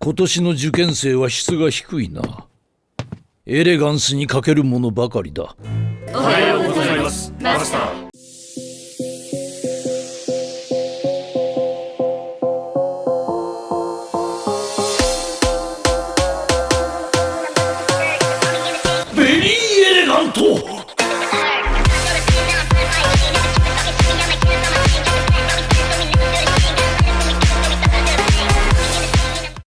今年の受験生は質が低いな。エレガンスに欠けるものばかりだ。おはようございます、マスター。ベリーエレガント。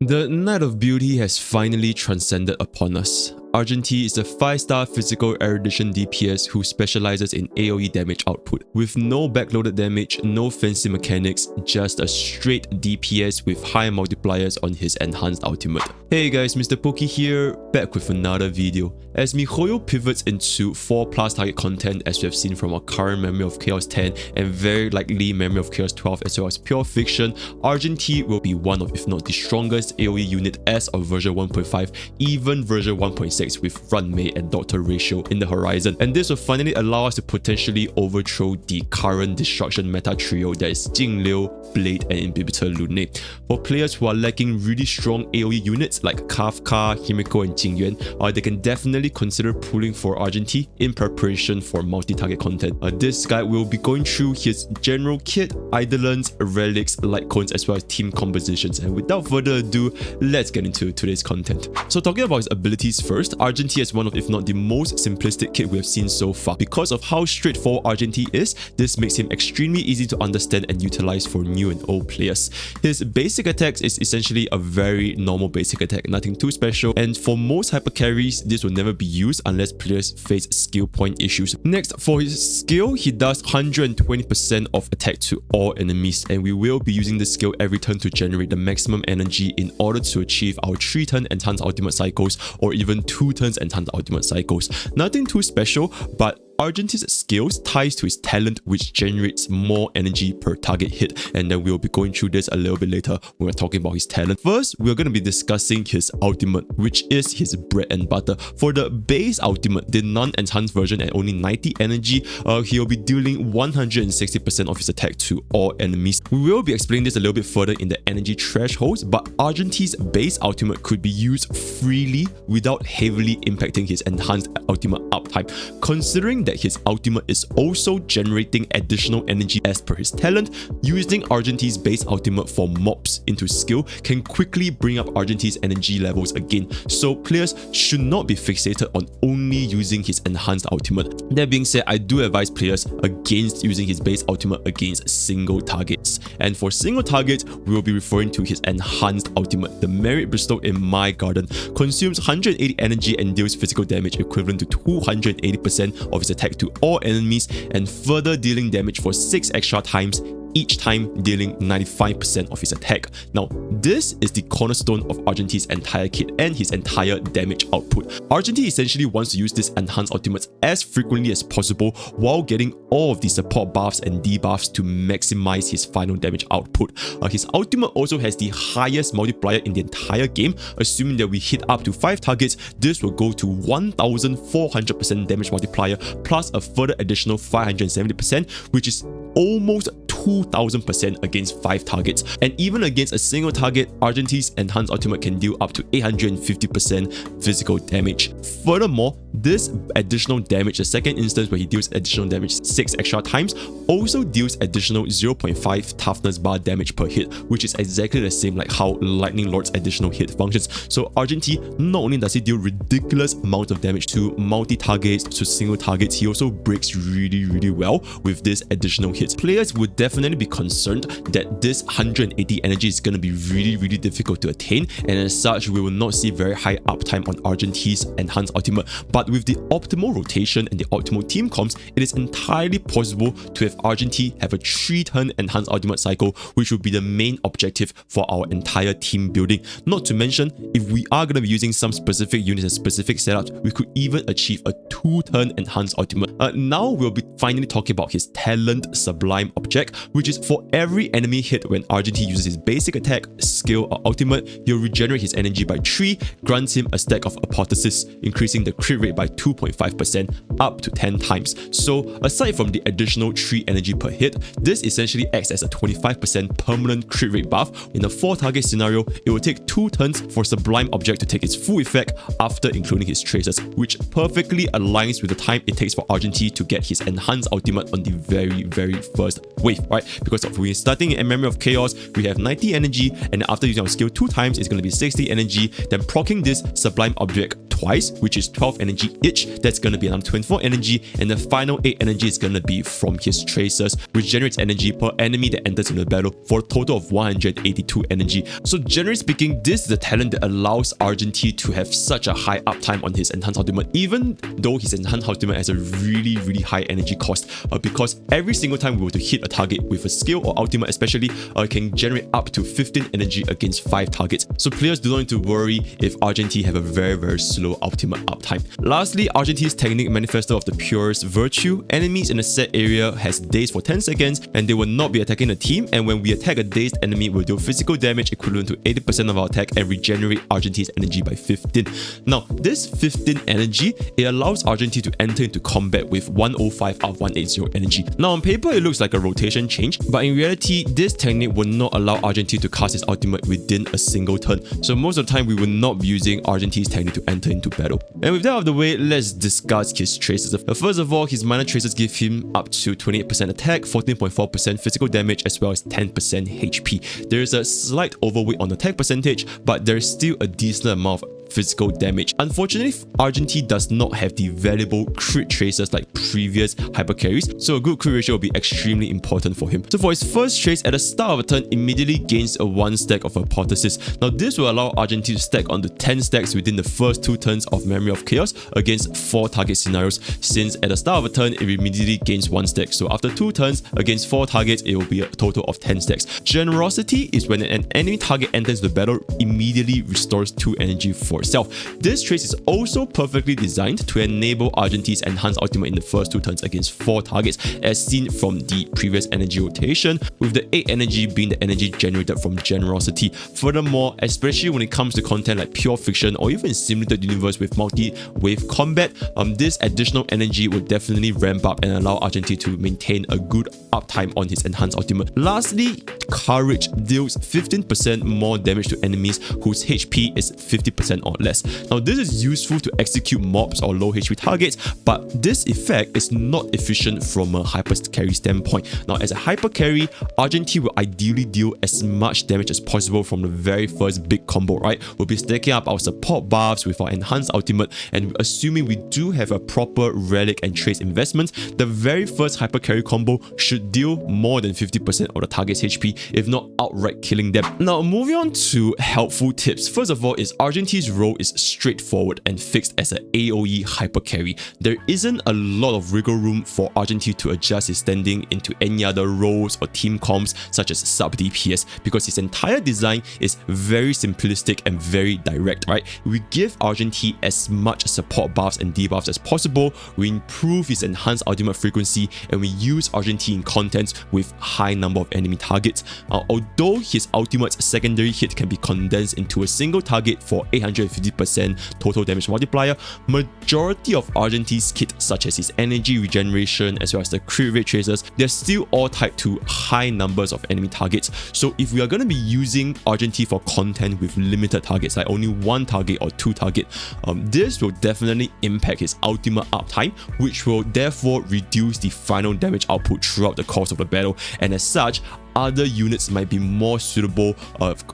The Night of Beauty has finally transcended upon us. Argenti is a 5-star physical erudition DPS who specializes in AOE damage output. With no backloaded damage, no fancy mechanics, just a straight DPS with high multipliers on his enhanced ultimate. Hey guys, MrPokke here, back with another video. As Mihoyo pivots into 4+ target content as we have seen from our current Memory of Chaos 10 and very likely Memory of Chaos 12 as well as Pure Fiction, Argenti will be one of if not the strongest AOE unit as of version 1.5, even version 1.6 with Run Mei and Doctor ratio in the horizon, and this will finally allow us to potentially overthrow the current destruction meta trio that is Jingliu, Blade and Inhibitor Lune. For players who are lacking really strong AOE units like Kafka, Himiko and Jingyuan, they can definitely consider pulling for Argenti in preparation for multi-target content. This guide will be going through his general kit, eidolons, relics, lightcones as well as team compositions, and without further ado, let's get into today's content. So talking about his abilities first, Argenti is one of if not the most simplistic kit we have seen so far. Because of how straightforward Argenti is, this makes him extremely easy to understand and utilize for new and old players. His basic attacks is essentially a very normal basic attack, nothing too special, and for most hypercarries, this will never be used unless players face skill point issues. Next, for his skill, he does 120% of attack to all enemies, and we will be using this skill every turn to generate the maximum energy in order to achieve our 3-turn enhanced ultimate cycles or even 2 turns enhanced ultimate cycles. Nothing too special, but Argenti's skills ties to his talent, which generates more energy per target hit, and then we'll be going through this a little bit later when we're talking about his talent. First, we're going to be discussing his ultimate, which is his bread and butter. For the base ultimate, the non-enhanced version at only 90 energy, he'll be dealing 160% of his attack to all enemies. We will be explaining this a little bit further in the energy thresholds, but Argenti's base ultimate could be used freely without heavily impacting his enhanced ultimate uptime, considering that his ultimate is also generating additional energy as per his talent. Using Argenti's base ultimate for mobs into skill can quickly bring up Argenti's energy levels again, so players should not be fixated on only using his enhanced ultimate. That being said, I do advise players against using his base ultimate against single targets, and for single targets, we will be referring to his enhanced ultimate. The merit bestowed in My Garden consumes 180 energy and deals physical damage equivalent to 280% of his attack to all enemies, and further dealing damage for 6 extra times, each time dealing 95% of his attack. Now, this is the cornerstone of Argenti's entire kit and his entire damage output. Argenti essentially wants to use this enhanced ultimates as frequently as possible while getting all of the support buffs and debuffs to maximize his final damage output. His ultimate also has the highest multiplier in the entire game. Assuming that we hit up to 5 targets, this will go to 1400% damage multiplier plus a further additional 570%, which is almost 2000% against 5 targets. And even against a single target, Argenti's enhanced ultimate can deal up to 850% physical damage. Furthermore, this additional damage, the second instance where he deals additional damage 6 extra times, also deals additional 0.5 toughness bar damage per hit, which is exactly the same like how Lightning Lord's additional hit functions. So Argenti, not only does he deal ridiculous amounts of damage to multi-targets, to single targets, he also breaks really well with this additional hits. Players would definitely be concerned that this 180 energy is going to be really difficult to attain, and as such, we will not see very high uptime on Argenti's enhanced ultimate. But with the optimal rotation and the optimal team comps, it is entirely possible to have Argenti have a 3-turn enhanced ultimate cycle, which will be the main objective for our entire team building. Not to mention, if we are going to be using some specific units and specific setups, we could even achieve a 2-turn enhanced ultimate. Now we'll be finally talking about his talent Sublime Object, which is for every enemy hit when Argenti uses his basic attack, skill or ultimate, he'll regenerate his energy by 3, grants him a stack of Apotheosis, increasing the crit rate rate by 2.5% up to 10 times. So aside from the additional 3 energy per hit, this essentially acts as a 25% permanent crit rate buff. In a 4 target scenario, it will take 2 turns for Sublime Object to take its full effect after including his traces, which perfectly aligns with the time it takes for Argenti to get his enhanced ultimate on the very first wave, right? Because if we're starting in Memory of Chaos, we have 90 energy, and after using our skill 2 times, it's going to be 60 energy. Then proccing this Sublime Object twice, which is 12 energy each, that's going to be around 24 energy, and the final 8 energy is going to be from his traces, which generates energy per enemy that enters into the battle for a total of 182 energy. So generally speaking, this is the talent that allows Argenti to have such a high uptime on his enhanced ultimate, even though his enhanced ultimate has a really high energy cost, because every single time we were to hit a target with a skill or ultimate especially, it can generate up to 15 energy against 5 targets. So players do not need to worry if Argenti have a very slow ultimate uptime. Lastly, Argenti's technique Manifesto of the Purest Virtue. Enemies in a set area has dazed for 10 seconds and they will not be attacking the team, and when we attack a dazed enemy, we'll do physical damage equivalent to 80% of our attack and regenerate Argenti's energy by 15. Now, this 15 energy, it allows Argenti to enter into combat with 105 out of 180 energy. Now, on paper, it looks like a rotation change, but in reality, this technique will not allow Argenti to cast his ultimate within a single turn. So most of the time, we will not be using Argenti's technique to enter into battle. And with that out of the way, let's discuss his traces. First of all, his minor traces give him up to 28% attack, 14.4% physical damage, as well as 10% HP. There is a slight overweight on attack percentage, but there is still a decent amount of physical damage. Unfortunately, Argenti does not have the valuable crit traces like previous hypercarries, so a good crit ratio will be extremely important for him. So for his first trace, at the start of a turn, immediately gains a 1 stack of Hypothesis. Now this will allow Argenti to stack onto 10 stacks within the first 2 turns of Memory of Chaos against 4 target scenarios, since at the start of a turn, it immediately gains 1 stack. So after 2 turns against 4 targets, it will be a total of 10 stacks. Generosity is when an enemy target enters the battle, immediately restores 2 energy for itself. This trace is also perfectly designed to enable Argenti's enhanced ultimate in the first 2 turns against 4 targets, as seen from the previous energy rotation, with the 8 energy being the energy generated from Generosity. Furthermore, especially when it comes to content like Pure Fiction or even Simulated Universe with multi-wave combat, this additional energy will definitely ramp up and allow Argenti to maintain a good uptime on his enhanced ultimate. Lastly, Courage deals 15% more damage to enemies whose HP is 50% or less. Now this is useful to execute mobs or low HP targets, but this effect is not efficient from a hypercarry standpoint. Now as a hypercarry, Argenti will ideally deal as much damage as possible from the very first big combo, right? We'll be stacking up our support buffs with our enhanced ultimate, and assuming we do have a proper relic and trace investment, the very first hypercarry combo should deal more than 50% of the target's HP, if not outright killing them. Now moving on to helpful tips. First of all is Argenti's role is straightforward and fixed as an AOE hypercarry. There isn't a lot of wiggle room for Argenti to adjust his standing into any other roles or team comps such as sub DPS, because his entire design is very simplistic and very direct, right? We give Argenti as much support buffs and debuffs as possible, we improve his enhanced ultimate frequency, and we use Argenti in contents with high number of enemy targets. Although his ultimate's secondary hit can be condensed into a single target for 850% total damage multiplier, majority of Argenti's kit such as his energy regeneration as well as the crit rate traces, they're still all tied to high numbers of enemy targets. So if we are going to be using Argenti for content with limited targets, like only 1 target or 2 targets, this will definitely impact his ultimate uptime, which will therefore reduce the final damage output throughout the course of the battle, and as such, other units might be more suitable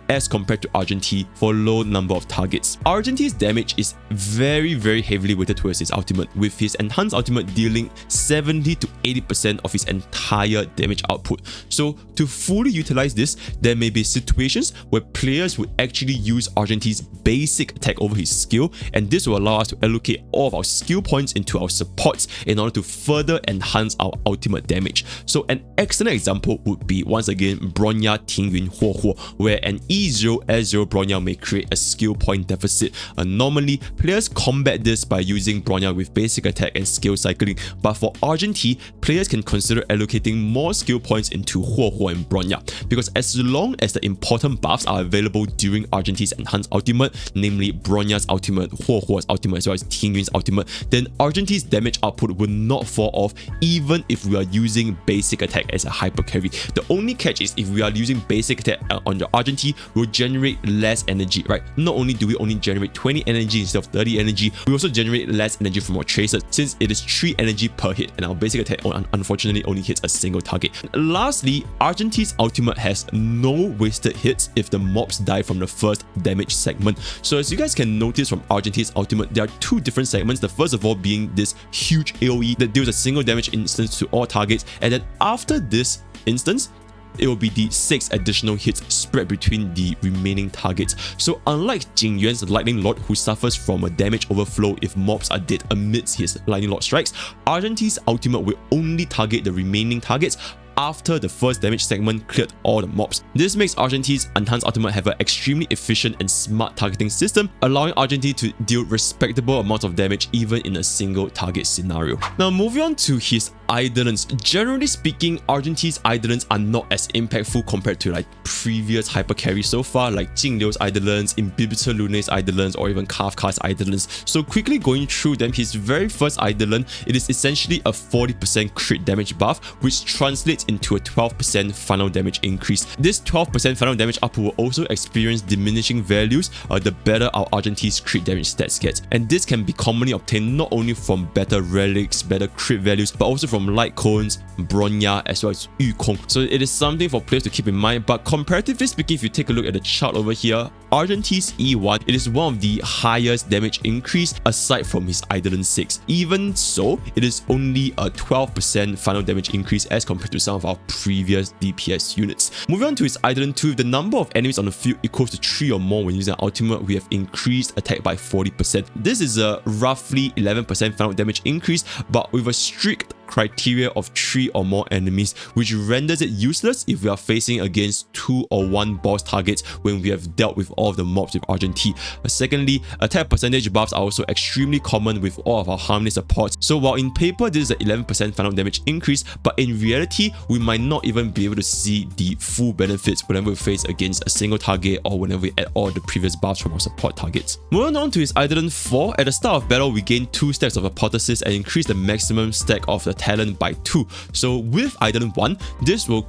as compared to Argenti for low number of targets. Argenti's damage is very heavily weighted towards his ultimate, with his enhanced ultimate dealing 70 to 80% of his entire damage output. So to fully utilize this, there may be situations where players would actually use Argenti's basic attack over his skill, and this will allow us to allocate all of our skill points into our supports in order to further enhance our ultimate damage. So an excellent example would be once once again Bronya Tingyun Huo, where an E0 S0 Bronya may create a skill point deficit. Normally, players combat this by using Bronya with basic attack and skill cycling, but for Argenti, players can consider allocating more skill points into Huo and Bronya, because as long as the important buffs are available during Argenti's enhanced ultimate, namely Bronya's ultimate, Huo's ultimate, as well as Tingyun's ultimate, then Argenti's damage output will not fall off even if we are using basic attack as a hypercarry. The only catch is if we are using basic attack on the Argenti, we'll generate less energy, right? Not only do we only generate 20 energy instead of 30 energy, we also generate less energy from our tracers since it is 3 energy per hit, and our basic attack unfortunately only hits a single target. Lastly, Argenti's ultimate has no wasted hits if the mobs die from the first damage segment. So as you guys can notice from Argenti's ultimate, there are 2 different segments. The first of all being this huge AOE that deals a single damage instance to all targets, and then after this instance, it will be the 6 additional hits spread between the remaining targets. So unlike Jingyuan's Lightning Lord, who suffers from a damage overflow if mobs are dead amidst his Lightning Lord strikes, Argenti's ultimate will only target the remaining targets after the first damage segment cleared all the mobs. This makes Argenti's enhanced ultimate have an extremely efficient and smart targeting system, allowing Argenti to deal respectable amounts of damage even in a single target scenario. Now moving on to his Eidolons. Generally speaking, Argenti's Eidolons are not as impactful compared to like previous hypercarry so far, like Jingliu's Eidolons, Imbibitor Lunae's Eidolons, or even Kafka's Eidolons. So quickly going through them, his very first Eidolon, it is essentially a 40% crit damage buff, which translates into a 12% final damage increase. This 12% final damage up will also experience diminishing values the better our Argenti's crit damage stats get. And this can be commonly obtained not only from better relics, better crit values, but also from Lightcones, Bronya, as well as Yukong. So it is something for players to keep in mind. But comparatively speaking, if you take a look at the chart over here, Argenti's E1, it is one of the highest damage increase aside from his Eidolon 6. Even so, it is only a 12% final damage increase as compared to some of our previous DPS units. Moving on to his Eidolon 2, if the number of enemies on the field equals to 3 or more when using an ultimate, we have increased attack by 40%. This is a roughly 11% final damage increase, but with a strict criteria of 3 or more enemies, which renders it useless if we are facing against 2 or 1 boss targets when we have dealt with all of the mobs with Argenti. Secondly, attack percentage buffs are also extremely common with all of our harmony supports. So while in paper this is an 11% final damage increase, but in reality we might not even be able to see the full benefits whenever we face against a single target or whenever we add all the previous buffs from our support targets. Moving on to his Eidolon 4, at the start of battle we gain 2 stacks of apotheosis and increase the maximum stack of the talent by 2. So with Eidolon 1, this will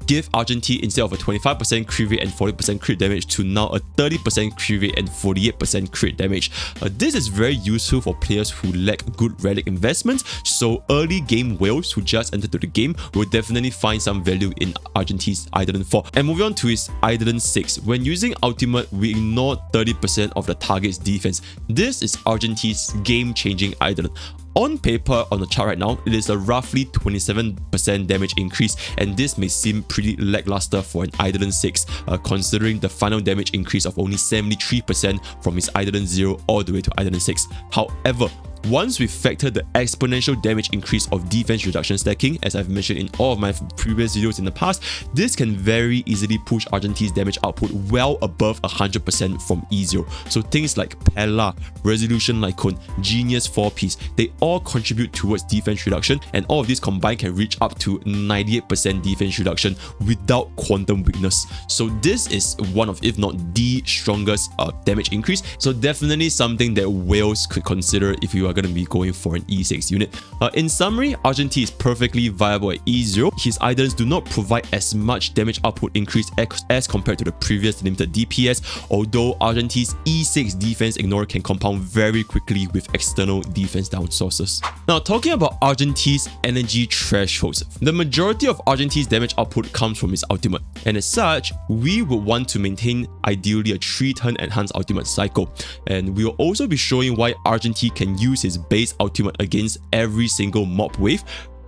give Argenti, instead of a 25% crit rate and 40% crit damage, to now a 30% crit rate and 48% crit damage. This is very useful for players who lack good relic investments, so early game whales who just entered the game will definitely find some value in Argenti's Eidolon 4. And moving on to his Eidolon 6, when using ultimate, we ignore 30% of the target's defense. This is Argenti's game-changing Eidolon. On paper, on the chart right now, it is a roughly 27% damage increase, and this may seem pretty lackluster for an Eidolon 6, considering the final damage increase of only 73% from his Eidolon 0 all the way to Eidolon 6. However, once we factor the exponential damage increase of defense reduction stacking, as I've mentioned in all of my previous videos in the past, this can very easily push Argenti's damage output well above 100% from E0. So things like Pella, Resolution Lightcone, Genius 4-piece, they all contribute towards defense reduction, and all of these combined can reach up to 98% defense reduction without quantum weakness. So this is one of, if not the strongest damage increase. So definitely something that whales could consider if you are going to be going for an E6 unit. In summary, Argenti is perfectly viable at E0. His Eidolons do not provide as much damage output increase as compared to the previous limited DPS, although Argenti's E6 defense ignore can compound very quickly with external defense down sources. Now, talking about Argenti's energy thresholds, the majority of Argenti's damage output comes from his ultimate, and as such, we would want to maintain ideally a 3-turn enhanced ultimate cycle. And we will also be showing why Argenti can use his base ultimate against every single mob wave,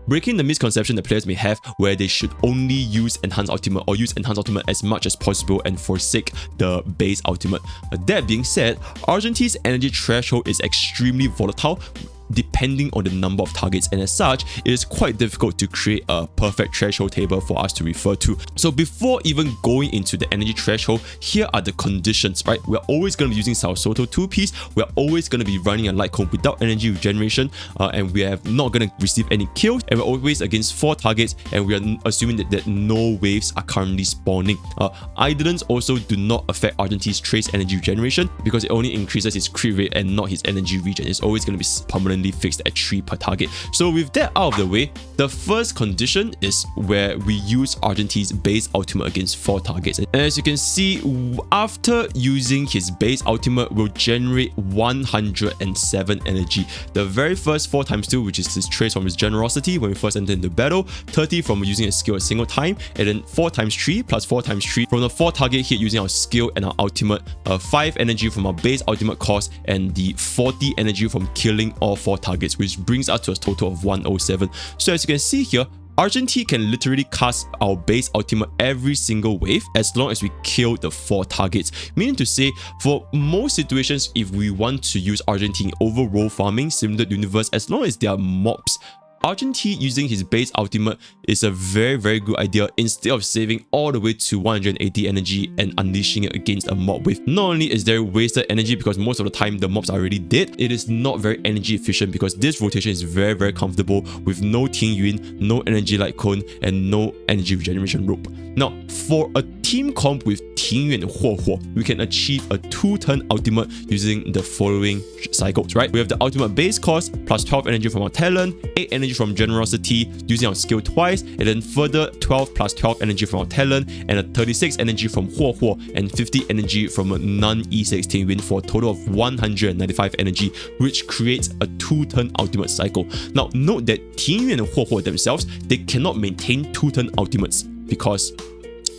breaking the misconception that players may have where they should only use enhanced ultimate or use enhanced ultimate as much as possible and forsake the base ultimate. That being said, Argenti's energy threshold is extremely volatile, depending on the number of targets, and as such, it is quite difficult to create a perfect threshold table for us to refer to. So before even going into the energy threshold, here are the conditions, right? We're always going to be using Salsoto 2-piece, we're always going to be running a Lightcone without energy regeneration, and we are not going to receive any kills, and we're always against 4 targets, and we are assuming that no waves are currently spawning. Eidolons also do not affect Argenti's trace energy regeneration because it only increases his crit rate and not his energy regen. It's always going to be permanently fixed at 3 per target. So with that out of the way, the first condition is where we use Argenti's base ultimate against 4 targets. And as you can see, after using his base ultimate, will generate 107 energy. The very first 4 times 2, which is his trace from his generosity when we first enter into battle, 30 from using a skill a single time, and then 4 times 3 plus 4 times 3 from the 4 target hit using our skill and our ultimate, 5 energy from our base ultimate cost, and the 40 energy from killing all 4 targets, which brings us to a total of 107. So as you can see here, Argenti can literally cast our base ultimate every single wave as long as we kill the 4 targets. Meaning to say, for most situations, if we want to use Argenti in overall farming, similar to universe, as long as there are mobs, Argenti using his base ultimate is a very good idea instead of saving all the way to 180 energy and unleashing it against a mob wave. Not only is there wasted energy because most of the time the mobs are already dead, it is not very energy efficient because this rotation is very comfortable with no Ting Yun, no energy light cone, and no energy regeneration rope. Now, for a team comp with Ting Yun and Huo Huo, we can achieve a 2-turn ultimate using the following cycles, right? We have the ultimate base cost plus 12 energy from our talent, 8 energy from generosity using our skill twice, and then further 12 plus 12 energy from our talent, and a 36 energy from Huo Huo, and 50 energy from a non-E6 Ting Yun for a total of 195 energy, which creates a 2-turn ultimate cycle. Now, note that Ting Yun and Huo Huo themselves, they cannot maintain 2-turn ultimates because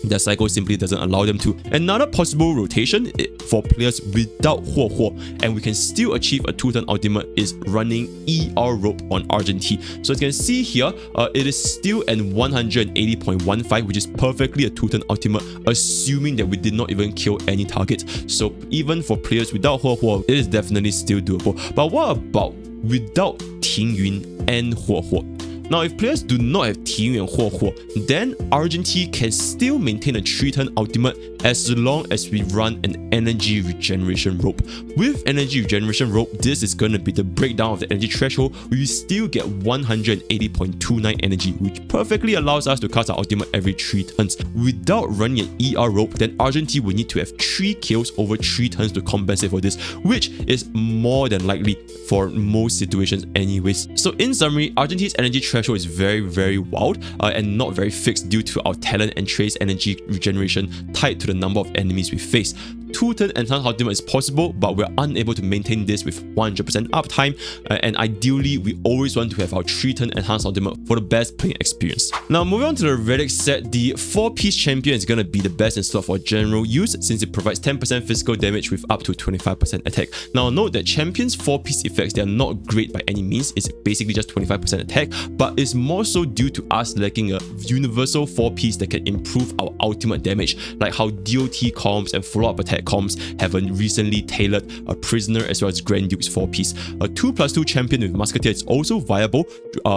their cycle simply doesn't allow them to. Another possible rotation for players without Huo Huo, and we can still achieve a 2-turn ultimate, is running ER rope on Argenti. So as you can see here, it is still an 180.15, which is perfectly a 2-turn ultimate, assuming that we did not even kill any targets. So even for players without Huo Huo, it is definitely still doable. But what about without Ting Yun and Huo Huo? Now, if players do not have Ting Yun and Huo Huo, then Argenti can still maintain a 3-turn ultimate as long as we run an energy regeneration rope. With energy regeneration rope, this is going to be the breakdown of the energy threshold. We still get 180.29 energy, which perfectly allows us to cast our ultimate every 3 turns. Without running an ER rope, then Argenti will need to have 3 kills over 3 turns to compensate for this, which is more than likely for most situations anyways. So in summary, Argenti's energy threshold is very wild and not very fixed due to our talent and trace energy regeneration tied to the number of enemies we face. 2-turn enhanced ultimate is possible, but we're unable to maintain this with 100% uptime, and ideally we always want to have our 3-turn enhanced ultimate for the best playing experience. Now moving on to the relic set, the 4-piece champion is going to be the best in slot for general use since it provides 10% physical damage with up to 25% attack. Now note that champion's 4-piece effects, they are not great by any means. It's basically just 25% attack, but it's more so due to us lacking a universal 4-piece that can improve our ultimate damage, like how DOT comms and follow-up attack comms have recently tailored a prisoner as well as Grand Duke's 4-piece. A 2+2 champion with Musketeer is also viable,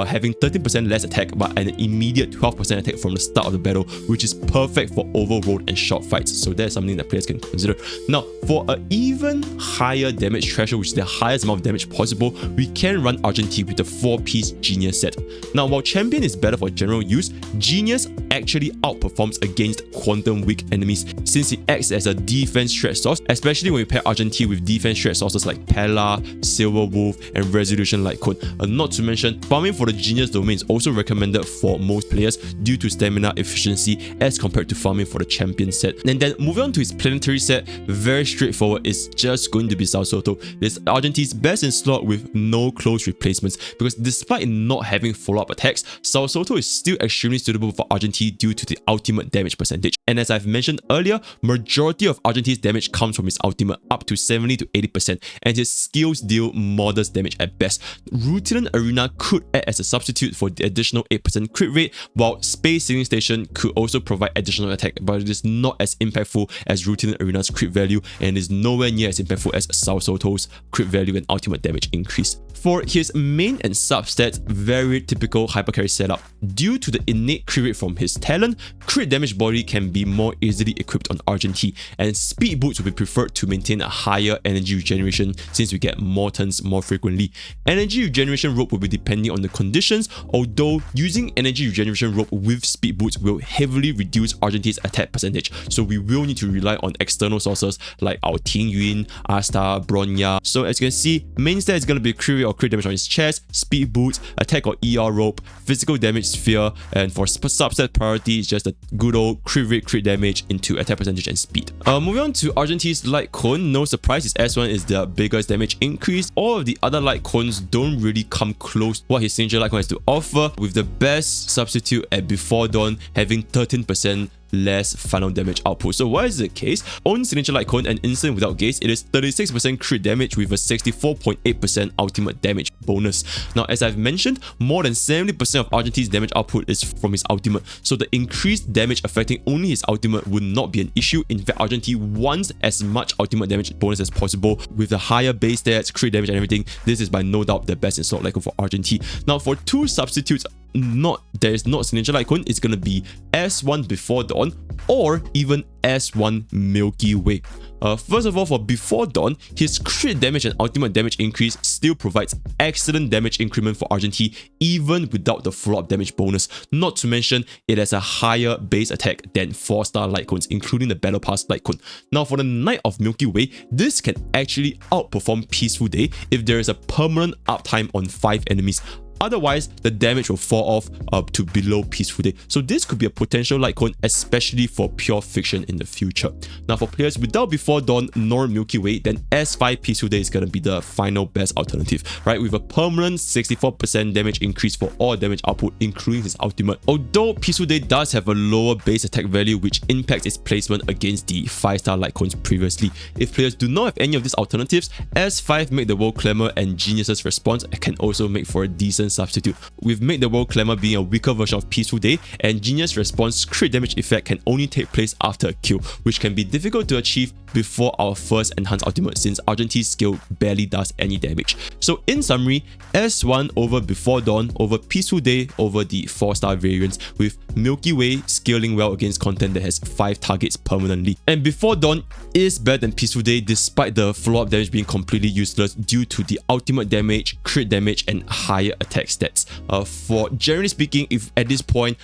having 13% less attack but an immediate 12% attack from the start of the battle, which is perfect for overroad and short fights. So that's something that players can consider. Now, for an even higher damage threshold, which is the highest amount of damage possible, we can run Argenti with the 4-piece Genius set. Now, while champion is better for general use, Genius actually outperforms against quantum weak enemies since it acts as a defense threat source, especially when we pair Argenti with defense threat sources like Pella, Silver Wolf, and Resolution Lightcone. Not to mention, farming for the Genius domain is also recommended for most players due to stamina efficiency as compared to farming for the champion set. And then moving on to his planetary set, very straightforward, it's just going to be Salsoto. It's Argenti's best in slot with no close replacements, because despite not having follow-up attacks, Salsoto is still extremely suitable for Argenti due to the ultimate damage percentage. And as I've mentioned earlier, majority of Argenti's damage comes from his ultimate, up to 70 to 80%, and his skills deal modest damage at best. Routine Arena could act as a substitute for the additional 8% crit rate, while Space Sailing Station could also provide additional attack, but it is not as impactful as Routine Arena's crit value, and is nowhere near as impactful as Sao Soto's crit value and ultimate damage increase. For his main and substats, very typical hypercarry setup. Due to the innate crit rate from his talent, crit damage body can be more easily equipped on Argenti, and speed boots will be preferred to maintain a higher energy regeneration since we get more turns more frequently. Energy regeneration rope will be depending on the conditions, although using energy regeneration rope with speed boots will heavily reduce Argenti's attack percentage, so we will need to rely on external sources like our Tingyun, Asta, Bronya. So as you can see, main stat is going to be crit rate or crit damage on his chest, speed boots, attack or ER rope, physical damage sphere, and for subset priority, it's just a good old crit rate, crit damage into attack percentage and speed. Moving on to Argenti's Lightcone, no surprise, his S1 is the biggest damage increase. All of the other Lightcones don't really come close to what his signature Lightcone has to offer, with the best substitute at Before Dawn having 13% less final damage output. So why is the case? On signature Lightcone and instant without gaze, it is 36% crit damage with a 64.8% ultimate damage bonus. Now, as I've mentioned, more than 70% of Argenti's damage output is from his ultimate, so the increased damage affecting only his ultimate would not be an issue. In fact, Argenti wants as much ultimate damage bonus as possible. With the higher base stats, crit damage and everything, this is by no doubt the best installed Lightcone for Argenti. Now, for two substitutes, there is not signature Lightcone, it's gonna be S1 Before Dawn or even S1 Milky Way. First of all, for Before Dawn, his crit damage and ultimate damage increase still provides excellent damage increment for Argenti even without the follow-up damage bonus. Not to mention, it has a higher base attack than 4-star Lightcones, including the Battle Pass Lightcone. Now, for the Night of Milky Way, this can actually outperform Peaceful Day if there is a permanent uptime on 5 enemies. Otherwise, the damage will fall off up to below Peaceful Day. So this could be a potential Lightcone, especially for pure fiction in the future. Now, for players without Before Dawn nor Milky Way, then S5 Peaceful Day is going to be the final best alternative, right? With a permanent 64% damage increase for all damage output, including his ultimate. Although Peaceful Day does have a lower base attack value, which impacts its placement against the 5-star Lightcones previously. If players do not have any of these alternatives, S5 Make the World Clamor and Genius's Response can also make for a decent substitute, with Make the World Clamor being a weaker version of Peaceful Day, and Genius Response crit damage effect can only take place after a kill, which can be difficult to achieve before our first enhanced ultimate since Argenti's skill barely does any damage. So in summary, S1 over Before Dawn over Peaceful Day over the 4-star variants, with Milky Way scaling well against content that has 5 targets permanently. And Before Dawn is better than Peaceful Day despite the follow-up damage being completely useless due to the ultimate damage, crit damage and higher attack stats. For generally speaking, if at this point,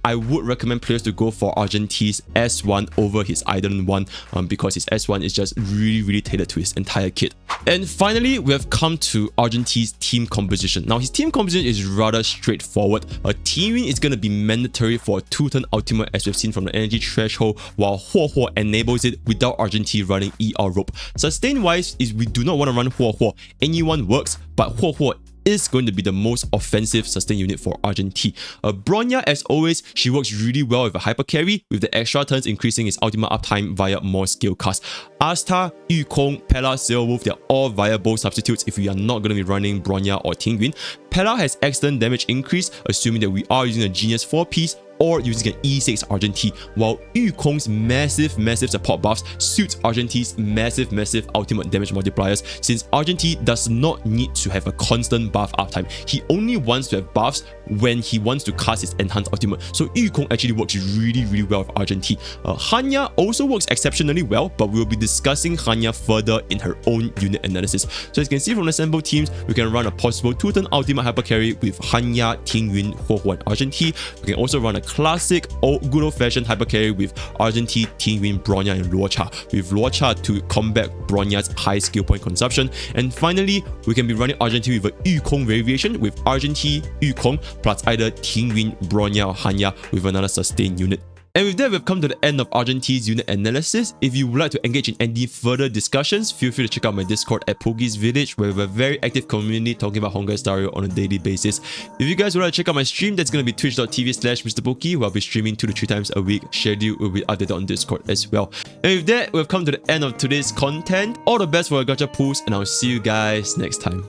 I would recommend players to go for Argenti's S1 over his Eidolon 1 because his S1 is just really tailored to his entire kit. And finally, we have come to Argenti's team composition. Now, his team composition is rather straightforward. A team win is going to be mandatory for a 2-turn ultimate, as we've seen from the energy threshold, while Huo Huo enables it without Argenti running ER rope. Sustain wise, is we do not want to run Huo Huo. Anyone works, but Huo Huo is going to be the most offensive sustain unit for Argenti. Bronya, as always, she works really well with a hypercarry, with the extra turns increasing its ultimate uptime via more skill cast. Asta, Yukong, Pella, Sailwolf, they're all viable substitutes if we are not going to be running Bronya or Tingyun. Pella has excellent damage increase, assuming that we are using a Genius 4-piece or using an E6 Argenti, while Yukong's massive support buffs suits Argenti's massive ultimate damage multipliers, since Argenti does not need to have a constant buff uptime. He only wants to have buffs when he wants to cast his enhanced ultimate. So Yukong actually works really well with Argenti. Hanya also works exceptionally well, but we'll be discussing Hanya further in her own unit analysis. So as you can see from the sample teams, we can run a possible 2-turn ultimate hypercarry with Hanya, Tingyun, Huo Huo and Argenti. We can also run a classic good old-fashioned hypercarry with Argenti, Tingyun, Bronya and Luocha, with Luocha to combat Bronya's high skill point consumption. And finally, we can be running Argenti with a Yukong variation with Argenti, Yukong plus either Tingyun, Bronya or Hanya with another sustain unit. And with that, we've come to the end of Argenti's unit analysis. If you would like to engage in any further discussions, feel free to check out my Discord at Pokke's Village, where we have a very active community talking about honkaistarrail on a daily basis. If you guys would like to check out my stream, that's going to be twitch.tv/MrPokke, where I'll be streaming 2 to 3 times a week. Schedule will be updated on Discord as well. And with that, we've come to the end of today's content. All the best for your gacha pools, and I'll see you guys next time.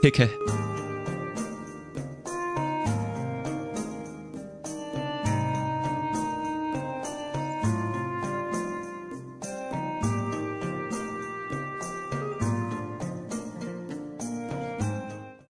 Take care.